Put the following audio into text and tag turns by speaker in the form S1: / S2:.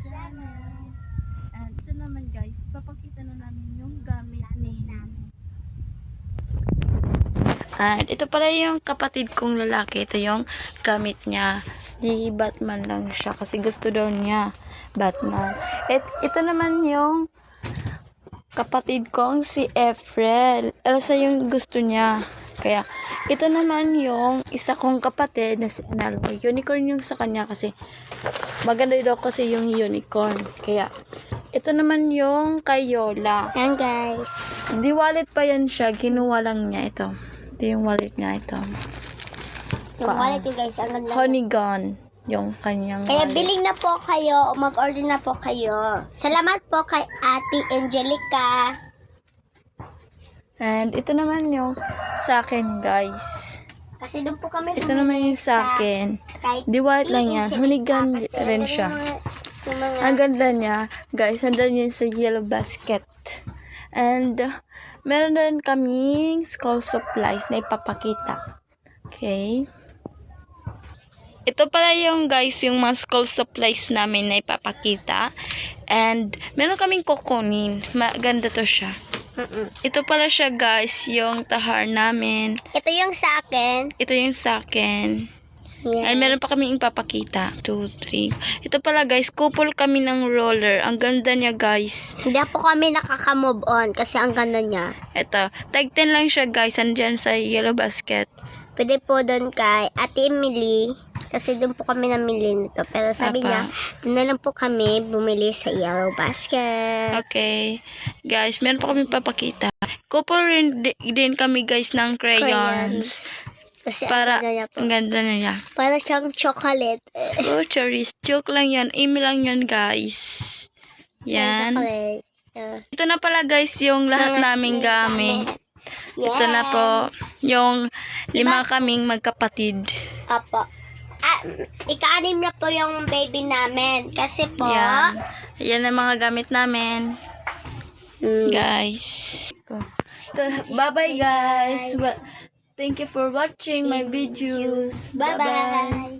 S1: channel. And ito naman guys, papakita na namin yung gamit ni And ito pala yung kapatid kong lalaki. Ito yung gamit niya. Di Batman lang siya kasi gusto daw niya Batman. Ito naman yung kapatid kong si Efrel. Elsa yung gusto niya. Kaya ito naman yung isa kong kapatid na si Analo. Unicorn yung sa kanya kasi maganda daw kasi yung unicorn. Kaya ito naman yung kay Yola.
S2: Yan guys.
S1: Hindi wallet pa yan siya. Ginuwa lang niya ito. Ito yung wallet niya ito.
S2: Yung wallet yung guys. Ang ganda.
S1: Honey gun. Yung kanyang
S2: Kaya
S1: wallet.
S2: biling na po kayo. Mag-order na po kayo. Salamat po kay Ate Angelica.
S1: And ito naman yung sa akin guys.
S2: Kasi doon po kami
S1: Ito naman yung sa akin. Di wallet lang yan. Honey gun rin siya. Ang ganda niya. Guys, andun yun sa yellow basket. And meron na rin kaming school supplies na ipapakita. Okay. Ito pala yung guys, yung mga school supplies namin na ipapakita. And meron kaming kukunin. Maganda to siya. Ito pala siya guys, yung tahar namin.
S2: Ito yung sa akin.
S1: Ito yung sa akin.
S2: Yeah.
S1: And meron pa kaming ipapakita. 2, 3. Ito pala guys, couple kami ng roller. Ang ganda niya guys.
S2: Hindi po kami nakaka-move on kasi ang ganda niya.
S1: Ito, tag 10 lang siya guys. Andyan sa yellow basket.
S2: Pwede po doon kay Ate Emily. Kasi doon po kami namili nito. Pero sabi niya, doon na lang po kami bumili sa yellow basket.
S1: Okay. Guys, meron pa kami papakita. Couple rin din kami guys ng crayons.
S2: Kasi
S1: Para,
S2: ang ganda niya po.
S1: ang ganda na niya.
S2: Para siyang chocolate.
S1: Oh, cherries. Joke lang yan. Amy lang yan guys. Yan.
S2: Chocolate. Yeah.
S1: Ito na pala guys yung lahat naming gamit.
S2: Yeah.
S1: Ito na po yung 5 kaming magkapatid.
S2: Apo. Ika-anim na po yung baby namin. Kasi po,
S1: Yan. Yan ang mga gamit namin. Guys. Bye-bye guys. Thank you for watching my videos.
S2: Bye-bye.